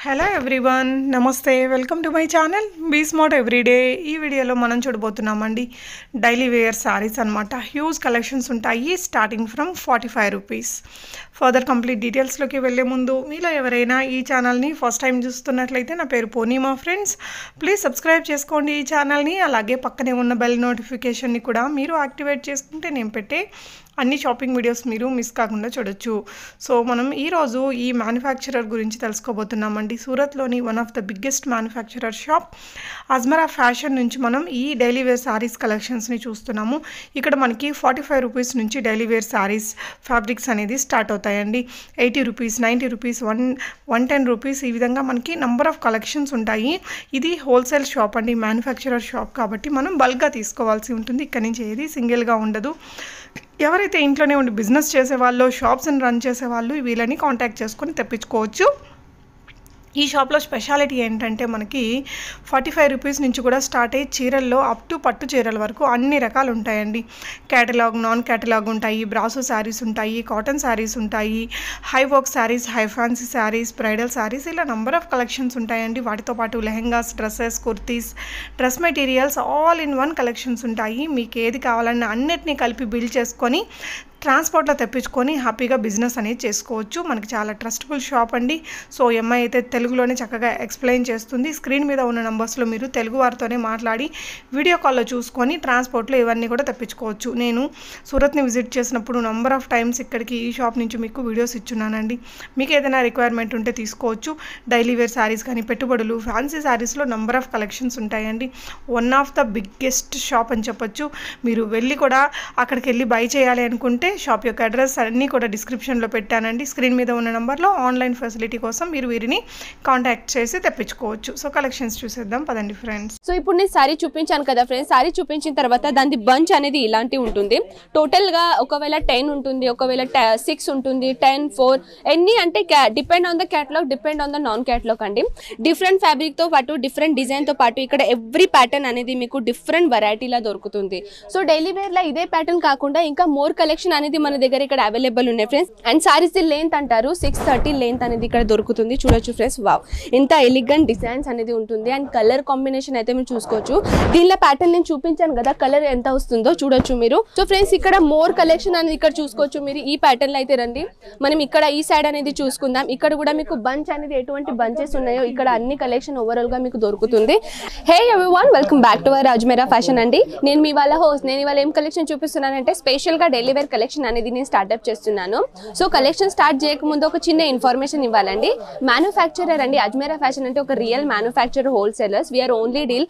Hello everyone, నమస్తే. Welcome to my channel Be Smart Everyday. ఈ వీడియోలో మనం చూడబోతున్నామండి డైలీ వేర్ శారీస్ అనమాట. హ్యూజ్ కలెక్షన్స్ ఉంటాయి starting from 45 rupees. Further complete డీటెయిల్స్లోకి వెళ్ళే ముందు మీలో ఎవరైనా ఈ ఛానల్ని ఫస్ట్ టైం చూస్తున్నట్లయితే నా పేరు పూర్ణిమా ఫ్రెండ్స్. ప్లీజ్ సబ్స్క్రైబ్ చేసుకోండి ఈ ఛానల్ని. అలాగే పక్కనే ఉన్న బెల్ నోటిఫికేషన్ని కూడా మీరు యాక్టివేట్ చేసుకుంటే నేను పెట్టే అన్ని షాపింగ్ వీడియోస్ మీరు మిస్ కాకుండా చూడొచ్చు. సో మనం ఈరోజు ఈ మ్యానుఫ్యాక్చరర్ గురించి తెలుసుకోబోతున్నామండి. సూరత్లోని one of the biggest manufacturer shop Ajmera Fashion నుంచి మనం ఈ డైలీ వేర్ శారీస్ కలెక్షన్స్ని చూస్తున్నాము. ఇక్కడ మనకి 45 రూపీస్ నుంచి డైలీ వేర్ శారీస్ ఫ్యాబ్రిక్స్ అనేది స్టార్ట్ అవుతాయండి. 80 రూపీస్, 90 రూపీస్, 110 రూపీస్, ఈ విధంగా మనకి నంబర్ ఆఫ్ కలెక్షన్స్ ఉంటాయి. ఇది హోల్సేల్ షాప్ అండి, మ్యానుఫ్యాక్చరర్ షాప్ కాబట్టి మనం బల్క్గా తీసుకోవాల్సి ఉంటుంది. ఇక్కడ నుంచి ఏది సింగిల్గా ఉండదు. ఎవరైతే ఇంట్లోనే ఉండి బిజినెస్ చేసేవాళ్ళు, షాప్స్ని రన్ చేసేవాళ్ళు వీళ్ళని కాంటాక్ట్ చేసుకొని తెప్పించుకోవచ్చు. ఈ షాప్లో స్పెషాలిటీ ఏంటంటే మనకి 45 రూపీస్ నుంచి కూడా స్టార్ట్ అయ్యి చీరల్లో అప్ టు పట్టు చీరల వరకు అన్ని రకాలు ఉంటాయండి. కేటలాగ్, నాన్ కేటలాగ్ ఉంటాయి, బ్రాసో శారీస్ ఉంటాయి, కాటన్ శారీస్ ఉంటాయి, high work saris, high fancy saris, bridal saris, ఇలా నంబర్ ఆఫ్ కలెక్షన్స్ ఉంటాయండి. వాటితో పాటు lehengas, dresses, kurtis, dress materials all in one collections ఉంటాయి. మీకు ఏది కావాలన్నా అన్నిటినీ కలిపి బిల్డ్ చేసుకొని ట్రాన్స్పోర్ట్లో తెప్పించుకొని హ్యాపీగా బిజినెస్ అనేది చేసుకోవచ్చు. మనకి చాలా ట్రస్టబుల్ షాప్ అండి. సో ఎంఐ అయితే తెలుగులోనే చక్కగా ఎక్స్ప్లెయిన్ చేస్తుంది. స్క్రీన్ మీద ఉన్న నంబర్స్లో మీరు తెలుగు వారితోనే మాట్లాడి వీడియో కాల్లో చూసుకొని ట్రాన్స్పోర్ట్లో ఇవన్నీ కూడా తెప్పించుకోవచ్చు. నేను సూరత్ని విజిట్ చేసినప్పుడు నంబర్ ఆఫ్ టైమ్స్ ఇక్కడికి ఈ షాప్ నుంచి మీకు వీడియోస్ ఇచ్చున్నానండి. మీకు ఏదైనా రిక్వైర్మెంట్ ఉంటే తీసుకోవచ్చు. డైలీ వేర్ శారీస్ కానీ, పెట్టుబడులు, ఫ్యాన్సీ శారీస్లో నంబర్ ఆఫ్ కలెక్షన్స్ ఉంటాయండి. One of the biggest shop అని చెప్పొచ్చు. మీరు వెళ్ళి కూడా అక్కడికి వెళ్ళి బై చేయాలి అనుకుంటే షాప్ యొక్క అడ్రస్ అన్నీ కూడా డిస్క్రిప్షన్లో పెట్టానండి. స్క్రీన్ మీద ఉన్న నెంబర్లో ఆన్లైన్ ఫెసిలిటీ కోసం మీరు వీరిని కాంటాక్ట్ చేసి తెప్పించుకోవచ్చు. సో కలెక్షన్స్ చూసేద్దాం పదండి ఫ్రెండ్స్. సో ఇప్పుడు నేను సారీ చూపించాను కదా ఫ్రెండ్స్. సారీ చూపించిన తర్వాత దాని బంచ్ అనేది ఇలాంటి ఉంటుంది. టోటల్గా ఒకవేళ 10 ఉంటుంది, ఒకవేళ 6 ఉంటుంది, 10, 4 ఎన్ని అంటే depend on the catalogue, depend on the non catalogue అండి. డిఫరెంట్ ఫ్యాబ్రిక్తో పాటు, డిఫరెంట్ డిజైన్తో పాటు ఇక్కడ ఎవ్రీ ప్యాటర్న్ అనేది మీకు డిఫరెంట్ వెరైటీలా దొరుకుతుంది. సో డైలీ వేర్లో ఇదే ప్యాటర్న్ కాకుండా ఇంకా మోర్ కలెక్షన్ అనేది మన దగ్గర ఇక్కడ అవైలబుల్ ఉన్నాయి ఫ్రెండ్స్. అండ్ సారీస్ లెంత్ అంటారు 630 లెంత్ అనేది ఇక్కడ దొరుకుతుంది. చూడొచ్చు ఫ్రెండ్స్, వావ్ ఇంత ఎలిగెంట్ డిజైన్స్ అనేది ఉంటుంది. అండ్ కలర్ కాంబినేషన్ అయితే మీరు చూసుకోవచ్చు. దీనిలో ప్యాటర్న్ నేను చూపించాను కదా, కలర్ ఎంత వస్తుందో చూడొచ్చు మీరు. సో ఫ్రెండ్స్ ఇక్కడ మోర్ కలెక్షన్ అనేది ఇక్కడ చూసుకోవచ్చు మీరు. ఈ ప్యాటర్న్ లో అయితే రండి, మనం ఇక్కడ ఈ సైడ్ అనేది చూసుకుందాం. ఇక్కడ కూడా మీకు బంచ్ అనేది ఎటువంటి బంచెస్ ఉన్నాయో ఇక్కడ అన్ని కలెక్షన్ ఓవరాల్ గా మీకు దొరుకుతుంది. హే everyone, welcome back to our Ajmera fashion అండి. నేను మీ వాళ్ళ హోస్ట్. నేను ఇవాళ ఏం కలెక్షన్ చూపిస్తున్నానంటే స్పెషల్ గా డైలీ వేర్ కలెక్షన్ అనేది నేను స్టార్ట్అప్ చేస్తున్నాను. సో కలెక్షన్ స్టార్ట్ చేయకముందు ఒక చిన్న ఇన్ఫర్మేషన్ ఇవ్వాలండి. మ్యానుఫ్యాక్చరర్ అండి అజ్మరా ఫ్యాషన్ అంటే ఒక real manufacturer wholesalers. We're only deal,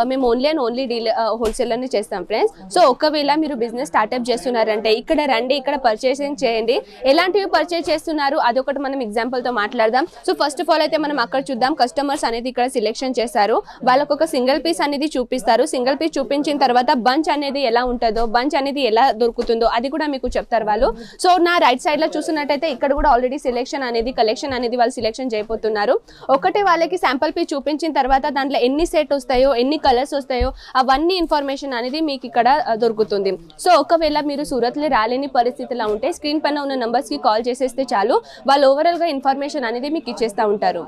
మేము ఓన్లీ డీల్ హోల్సేలర్ని చేస్తాం ఫ్రెండ్స్. సో ఒకవేళ మీరు బిజినెస్ స్టార్ట్అప్ చేస్తున్నారంటే ఇక్కడ రండి, ఇక్కడ పర్చేసింగ్ చేయండి. ఎలాంటివి పర్చేస్ చేస్తున్నారు అదొకటి మనం ఎగ్జాంపుల్తో మాట్లాడదాం. సో ఫస్ట్ ఆఫ్ ఆల్ అయితే మనం అక్కడ చూద్దాం. కస్టమర్స్ అనేది ఇక్కడ సెలెక్షన్ చేస్తారు. వాళ్ళకు ఒక సింగిల్ పీస్ అనేది చూపిస్తారు. సింగిల్ పీస్ చూపించిన తర్వాత బంచ్ అనేది ఎలా ఉంటుందో, బంచ్ అనేది ఎలా దొరుకుతుందో అది కూడా మీకు చెప్తారు వాళ్ళు. సో నా రైట్ సైడ్ లో చూసినట్టయితే ఇక్కడ కూడా ఆల్రెడీ సెలెక్షన్ అనేది, కలెక్షన్ అనేది వాళ్ళు సెలెక్షన్ చేయబోతున్నారు. ఒకటే వాళ్ళకి శాంపుల్ పీస్ చూపించిన తర్వాత దాంట్లో ఎన్ని సెట్ వస్తాయో, ఎన్ని కలర్స్ వస్తాయో అవన్నీ ఇన్ఫర్మేషన్ అనేది మీకు ఇక్కడ దొరుకుతుంది. సో ఒకవేళ మీరు సూరత్ లో రాలేని పరిస్థితిలో ఉంటే స్క్రీన్ పైన ఉన్న నంబర్స్ కి కాల్ చేసేస్తే చాలు, వాళ్ళు ఓవరాల్ గా ఇన్ఫర్మేషన్ అనేది మీకు ఇచ్చేస్తూ ఉంటారు.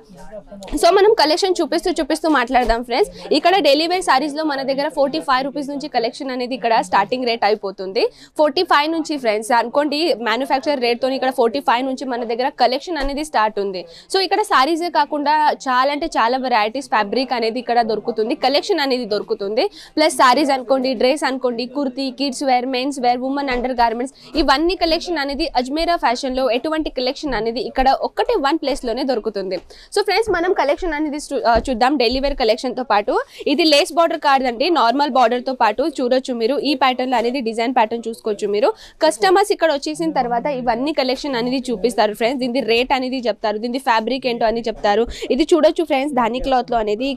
సో మనం కలెక్షన్ చూపిస్తూ మాట్లాడదాం ఫ్రెండ్స్. ఇక్కడ డైలీ వేర్ సారీస్ లో మన దగ్గర 45 రూపీస్ నుంచి కలెక్షన్ అనేది ఇక్కడ స్టార్టింగ్ రేట్ అయిపోతుంది. 45 నుంచి ఫ్రెండ్స్ అనుకోండి, మ్యానుఫ్యాక్చర్ రేట్ తో ఇక్కడ 45 నుంచి మన దగ్గర కలెక్షన్ అనేది స్టార్ట్ ఉంది. సో ఇక్కడ సారీసే కాకుండా చాలా అంటే చాలా వెరైటీస్ ఫ్యాబ్రిక్ అనేది ఇక్కడ దొరుకుతుంది, కలెక్షన్ అనేది దొరుకుతుంది. ప్లస్ సారీస్ అనుకోండి, డ్రెస్ అనుకోండి, kurti, kids wear, mens wear, women undergarments, ఇవన్నీ కలెక్షన్ అనేది అజ్మేరా ఫ్యాషన్ లో ఎటువంటి కలెక్షన్ అనేది ఇక్కడ ఒక్కటే వన్ ప్లేస్ లోనే దొరుకుతుంది. సో ఫ్రెండ్స్ మనం కలెక్షన్ అనేది చూద్దాం. డైలీ వేర్ కలెక్షన్ తో పాటు ఇది లేస్ బార్డర్ కాదండి, నార్మల్ బార్డర్ తో పాటు చూడొచ్చు మీరు. ఈ ప్యాటర్న్ లో అనేది డిజైన్ ప్యాటర్న్ చూసుకోవచ్చు మీరు. కస్టమర్స్ ఇక్కడ వచ్చేసిన తర్వాత ఇవన్నీ కలెక్షన్ అనేది చూపిస్తారు ఫ్రెండ్స్. దీని రేట్ అనేది చెప్తారు, దీని ఫ్యాబ్రిక్ ఏంటో అని చెప్తారు. ఇది చూడొచ్చు ఫ్రెండ్స్, ధాని క్లాత్ లో అనేది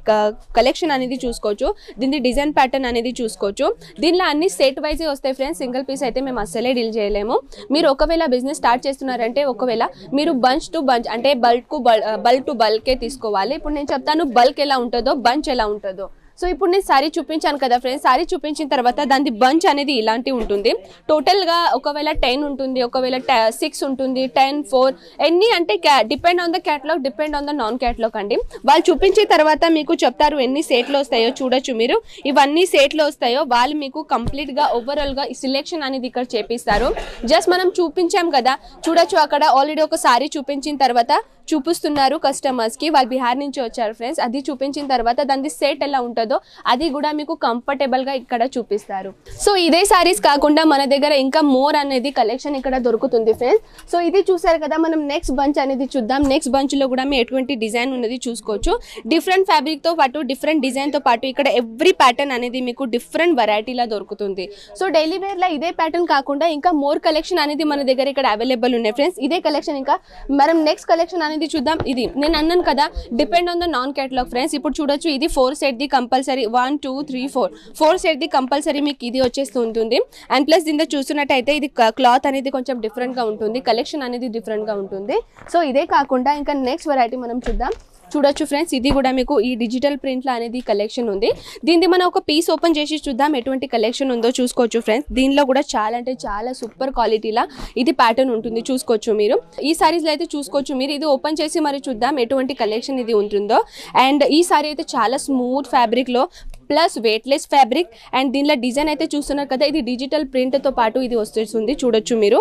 కలెక్షన్ అనేది చూసుకోవచ్చు. దీని డిజైన్ ప్యాటర్న్ అనేది చూసుకోవచ్చు. దీనిలో అన్ని సెట్ వైజ్ వస్తాయి ఫ్రెండ్స్. సింగిల్ పీస్ అయితే మేము అస్సలే డీల్ చేయలేము. మీరు ఒకవేళ బిజినెస్ స్టార్ట్ చేస్తున్నారంటే ఒకవేళ మీరు బంచ్ టు బంచ్ అంటే బల్క్ టు బల్కే తీసుకోవాలి. ఇప్పుడు నేను చెప్తాను బల్క్ ఎలా ఉంటుందో, బంచ్ ఎలా ఉంటుందో. సో ఇప్పుడు నేను సారీ చూపించాను కదా ఫ్రెండ్స్, సారీ చూపించిన తర్వాత దాని బంచ్ అనేది ఇలాంటి ఉంటుంది. టోటల్గా ఒకవేళ 10 ఉంటుంది, ఒకవేళ 6 ఉంటుంది, 10, 4 ఎన్ని అంటే depend on the catalogue, depend on the non catalogue అండి. వాళ్ళు చూపించిన తర్వాత మీకు చెప్తారు ఎన్ని సెట్లు వస్తాయో. చూడొచ్చు మీరు, ఇవన్నీ సెట్లు వస్తాయో వాళ్ళు మీకు కంప్లీట్గా ఓవరాల్గా ఈ సిలెక్షన్ అనేది ఇక్కడ చేపిస్తారు. జస్ట్ మనం చూపించాం కదా, చూడొచ్చు అక్కడ ఆల్రెడీ ఒక సారీ చూపించిన తర్వాత చూపిస్తున్నారు కస్టమర్స్కి. వాళ్ళు బీహార్ నుంచి వచ్చారు ఫ్రెండ్స్. అది చూపించిన తర్వాత దాని సెట్ ఎలా ఉంటుందో అది కూడా మీకు కంఫర్టబుల్గా ఇక్కడ చూపిస్తారు. సో ఇదే సారీస్ కాకుండా మన దగ్గర ఇంకా మోర్ అనేది కలెక్షన్ ఇక్కడ దొరుకుతుంది ఫ్రెండ్స్. సో ఇది చూసారు కదా, మనం నెక్స్ట్ బంచ్ అనేది చూద్దాం. నెక్స్ట్ బంచ్లో కూడా మేము ఎటువంటి డిజైన్ ఉన్నది చూసుకోవచ్చు. డిఫరెంట్ ఫ్యాబ్రిక్తో పాటు డిఫరెంట్ డిజైన్తో పాటు ఇక్కడ ఎవ్రీ ప్యాటర్న్ అనేది మీకు డిఫరెంట్ వెరైటీలా దొరుకుతుంది. సో డైలీ వేర్లో ఇదే ప్యాటర్న్ కాకుండా ఇంకా మోర్ కలెక్షన్ అనేది మన దగ్గర ఇక్కడ అవైలబుల్ ఉన్నాయి ఫ్రెండ్స్. ఇదే కలెక్షన్ ఇంకా మనం నెక్స్ట్ కలెక్షన్ అనేది చూద్దాం. ఇది నేను అన్నాను కదా, depend on the non catalogue friends. ఇప్పుడు చూడొచ్చు, ఇది 4 set the compulsory, 1 2 3 4 set the compulsory మీకు ఇది వచ్చేస్తూ ఉంటుంది. అండ్ ప్లస్ దీంట్లో చూస్తున్నట్టయితే ఇది క్లాత్ అనేది కొంచెం డిఫరెంట్గా ఉంటుంది, కలెక్షన్ అనేది డిఫరెంట్గా ఉంటుంది. సో ఇదే కాకుండా ఇంకా నెక్స్ట్ వెరైటీ మనం చూద్దాం. చూడొచ్చు ఫ్రెండ్స్, ఇది కూడా మీకు ఈ డిజిటల్ ప్రింట్లో అనేది కలెక్షన్ ఉంది. దీన్ని మనం ఒక పీస్ ఓపెన్ చేసి చూద్దాం ఎటువంటి కలెక్షన్ ఉందో చూసుకోవచ్చు ఫ్రెండ్స్. దీనిలో కూడా చాలా అంటే చాలా సూపర్ క్వాలిటీలా ఇది ప్యాటర్న్ ఉంటుంది, చూసుకోవచ్చు మీరు. ఈ సారీస్లో అయితే చూసుకోవచ్చు మీరు. ఇది ఓపెన్ చేసి మరి చూద్దాం ఎటువంటి కలెక్షన్ ఇది ఉంటుందో. అండ్ ఈ సారీ అయితే చాలా స్మూత్ ఫ్యాబ్రిక్లో ప్లస్ వెయిట్లెస్ ఫ్యాబ్రిక్. అండ్ దీనిలో డిజైన్ అయితే చూస్తున్నారు కదా, ఇది డిజిటల్ ప్రింట్తో పాటు ఇది వస్తుంది, చూడొచ్చు మీరు.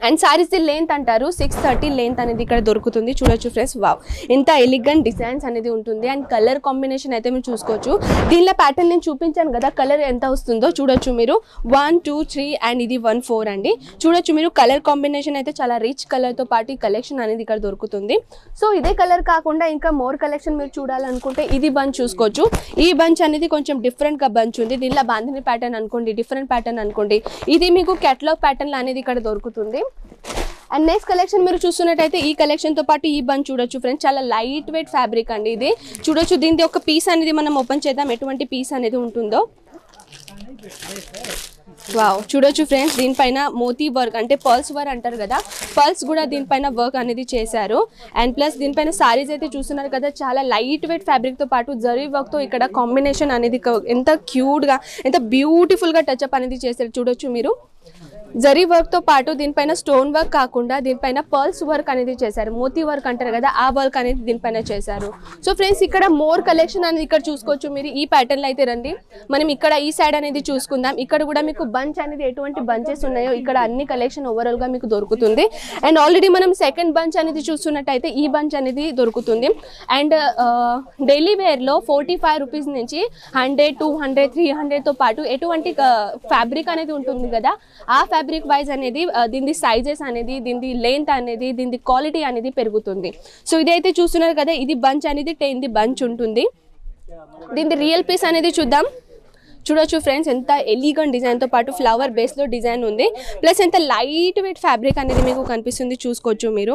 అండ్ సారీస్ ది లెంత్ అంటారు 630 లెంత్ అనేది ఇక్కడ దొరుకుతుంది. చూడొచ్చు ఫ్రెండ్స్, వావ్ ఎంత ఎలిగెంట్ డిజైన్స్ అనేది ఉంటుంది. అండ్ కలర్ కాంబినేషన్ అయితే మీరు చూసుకోవచ్చు. దీనిలో ప్యాటర్న్ నేను చూపించాను కదా, కలర్ ఎంత వస్తుందో చూడొచ్చు మీరు. 1 2 3 అండ్ ఇది 1 4 అండి. చూడొచ్చు మీరు, కలర్ కాంబినేషన్ అయితే చాలా రిచ్ కలర్తో పాటు కలెక్షన్ అనేది ఇక్కడ దొరుకుతుంది. సో ఇదే కలర్ కాకుండా ఇంకా మోర్ కలెక్షన్ మీరు చూడాలనుకుంటే ఇది బంచ్ చూసుకోవచ్చు. ఈ బంచ్ అనేది కొంచెం డిఫరెంట్గా బంచ్ ఉంది. దీనిలో బాంధిని ప్యాటర్న్ అనుకోండి, డిఫరెంట్ ప్యాటర్న్ అనుకోండి, ఇది మీకు క్యాటలాగ్ ప్యాటర్న్ అనేది ఇక్కడ దొరుకుతుంది. అండ్ నెక్స్ట్ కలెక్షన్ మీరు చూస్తున్నట్టయితే ఈ కలెక్షన్తో పాటు ఈ బంచ్ చూడొచ్చు ఫ్రెండ్స్, చాలా లైట్ వెయిట్ ఫ్యాబ్రిక్ అండి ఇది. చూడొచ్చు, దీనిది ఒక పీస్ అనేది మనం ఓపెన్ చేద్దాం ఎటువంటి పీస్ అనేది ఉంటుందో. వావ్ చూడొచ్చు ఫ్రెండ్స్, దీనిపైన మోతీ వర్క్ అంటే పర్ల్స్ వర్క్ అంటారు కదా, పర్ల్స్ కూడా దీనిపైన వర్క్ అనేది చేశారు. అండ్ ప్లస్ దీనిపైన సారీస్ అయితే చూస్తున్నారు కదా, చాలా లైట్ వెయిట్ ఫ్యాబ్రిక్తో పాటు జరీ వర్క్తో ఇక్కడ కాంబినేషన్ అనేది ఎంత క్యూట్గా ఎంత బ్యూటిఫుల్గా టచ్అప్ అనేది చేశారు. చూడొచ్చు మీరు, జరీ వర్క్తో పాటు దీనిపైన స్టోన్ వర్క్ కాకుండా దీనిపైన పర్ల్స్ వర్క్ అనేది చేశారు, మోతీ వర్క్ అంటారు కదా, ఆ వర్క్ అనేది దీనిపైన చేశారు. సో ఫ్రెండ్స్ ఇక్కడ మోర్ కలెక్షన్ అనేది ఇక్కడ చూసుకోవచ్చు మీరు. ఈ ప్యాటర్న్లో అయితే రండి, మనం ఇక్కడ ఈ సైడ్ అనేది చూసుకుందాం. ఇక్కడ కూడా మీకు బంచ్ అనేది ఎటువంటి బంచెస్ ఉన్నాయో ఇక్కడ అన్ని కలెక్షన్ ఓవరాల్గా మీకు దొరుకుతుంది. అండ్ ఆల్రెడీ మనం సెకండ్ బంచ్ అనేది చూస్తున్నట్టయితే ఈ బంచ్ అనేది దొరుకుతుంది. అండ్ డైలీ వేర్లో 45 రూపీస్ నుంచి 100 200 300తో పాటు ఎటువంటి ఫ్యాబ్రిక్ అనేది ఉంటుంది కదా, ఆ ఫ్యాబ్రిక్ వైజ్ అనేది దీని సైజెస్ అనేది, దీని లెంత్ అనేది, దీని క్వాలిటీ అనేది పెరుగుతుంది. సో ఇదైతే చూస్తున్నారు కదా, ఇది బంచ్ అనేది 10 బంచ్ ఉంటుంది. దీని రియల్ పీస్ అనేది చూద్దాం. చూడొచ్చు ఫ్రెండ్స్, ఎంత ఎలిగెంట్ డిజైన్తో పాటు ఫ్లవర్ బేస్లో డిజైన్ ఉంది. ప్లస్ ఎంత లైట్ వెయిట్ ఫ్యాబ్రిక్ అనేది మీకు కనిపిస్తుంది, చూసుకోవచ్చు మీరు.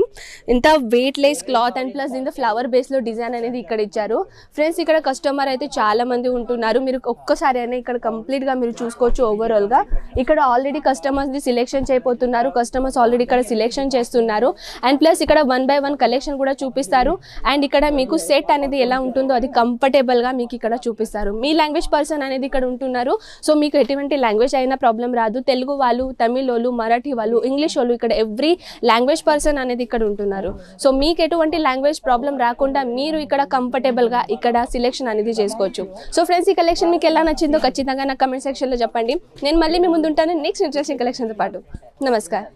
ఎంత weight less cloth and plus దీంతో ఫ్లవర్ బేస్లో డిజైన్ అనేది ఇక్కడ ఇచ్చారు. ఫ్రెండ్స్ ఇక్కడ కస్టమర్ అయితే చాలా మంది ఉంటున్నారు, మీరు ఒక్కసారి అయినా ఇక్కడ కంప్లీట్గా మీరు చూసుకోవచ్చు. ఓవరాల్గా ఇక్కడ ఆల్రెడీ కస్టమర్స్ని సెలెక్షన్ చేయబోతున్నారు, కస్టమర్స్ ఆల్రెడీ ఇక్కడ సెలెక్షన్ చేస్తున్నారు. అండ్ ప్లస్ ఇక్కడ 1 by 1 కలెక్షన్ కూడా చూపిస్తారు. అండ్ ఇక్కడ మీకు సెట్ అనేది ఎలా ఉంటుందో అది కంఫర్టబుల్గా మీకు ఇక్కడ చూపిస్తారు. మీ లాంగ్వేజ్ పర్సన్ అనేది ఇక్కడ ఉంటున్నారు. సో మీకు ఎటువంటి లాంగ్వేజ్ అయినా ప్రాబ్లం రాదు. తెలుగు వాళ్ళు, తమిళ్ వాళ్ళు, మరాఠీ వాళ్ళు, ఇంగ్లీష్ వాళ్ళు, ఇక్కడ ఎవ్రీ లాంగ్వేజ్ పర్సన్ అనేది ఇక్కడ ఉంటున్నారు. సో మీకు ఎటువంటి లాంగ్వేజ్ ప్రాబ్లం రాకుండా మీరు ఇక్కడ కంఫర్టబుల్గా ఇక్కడ సెలెక్షన్ అనేది చేసుకోవచ్చు. సో ఫ్రెండ్స్ ఈ కలెక్షన్ మీకు ఎలా నచ్చిందో ఖచ్చితంగా నా కమెంట్ సెక్షన్లో చెప్పండి. నేను మళ్ళీ మీ ముందు ఉంటాను నెక్స్ట్ ఇంట్రెస్టింగ్ కలెక్షన్తో పాటు. నమస్కారం.